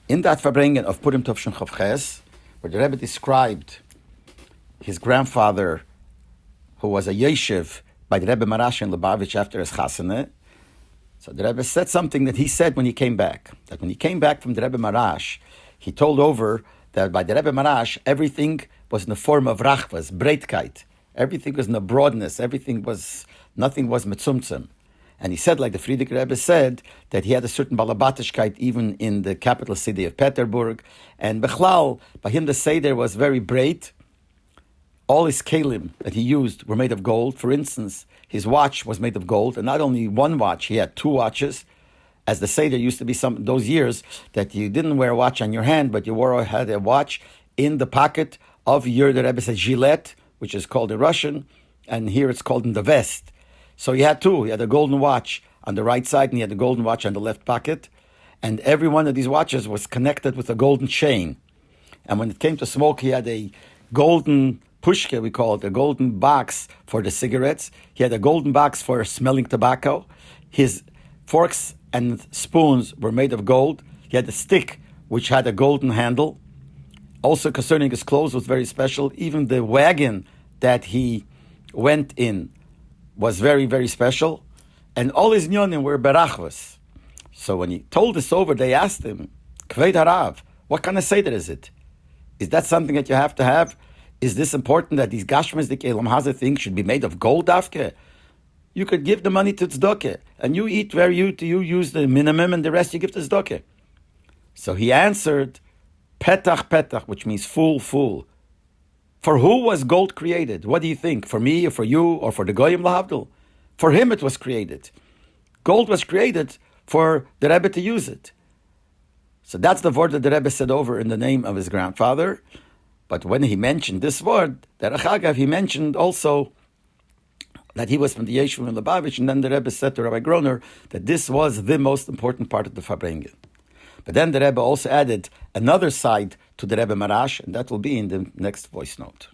In that Farbrengen of Purim Tovshin Chavches, where the Rebbe described his grandfather, who was a yeshiv by the Rebbe Maharash in Lubavitch after his chasana, so the Rebbe said something that he said when he came back. That when he came back from the Rebbe Maharash, he told over that by the Rebbe Maharash, everything was in the form of rachvas, breitkeit. Everything was in the broadness. Nothing was metzumtzem. And he said, like the Frierdiker Rebbe said, that he had a certain balabatishkeit even in the capital city of Peterburg. And Bechlal, by him the Seder was very breit. All his kelim that he used were made of gold. For instance, his watch was made of gold. And not only one watch, he had two watches. As the Seder used to be those years that you didn't wear a watch on your hand, but you had a watch in the pocket of the Rebbe said gilet, which is called in Russian, and here it's called in the vest. So he had two. He had a golden watch on the right side, and he had a golden watch on the left pocket. And every one of these watches was connected with a golden chain. And when it came to smoke, he had a golden pushka, we call it, a golden box for the cigarettes. He had a golden box for smelling tobacco. His forks and spoons were made of gold. He had a stick which had a golden handle. Also concerning his clothes was very special. Even the wagon that he went in was very, very special. And all his nyonim were berachvas. So when he told this over, they asked him, Kved Harav, what kind of Seder is it? Is that something that you have to have? Is this important that these gashmizdik elam hazeh things should be made of gold dafke? You could give the money to tzedakah, and you eat where you use the minimum, and the rest you give to tzedakah. So he answered, Petach, petach, which means full, full. For who was gold created? What do you think? For me, or for you, or for the Goyim lahavdil? For him it was created. Gold was created for the Rebbe to use it. So that's the word that the Rebbe said over in the name of his grandfather. But when he mentioned this word, Derech Agav, he mentioned also that he was from the Yeshiva in Lubavitch, and then the Rebbe said to Rabbi Groner that this was the most important part of the Farbrengen. But then the Rebbe also added another side to the Rebbe Maharash, and that will be in the next voice note.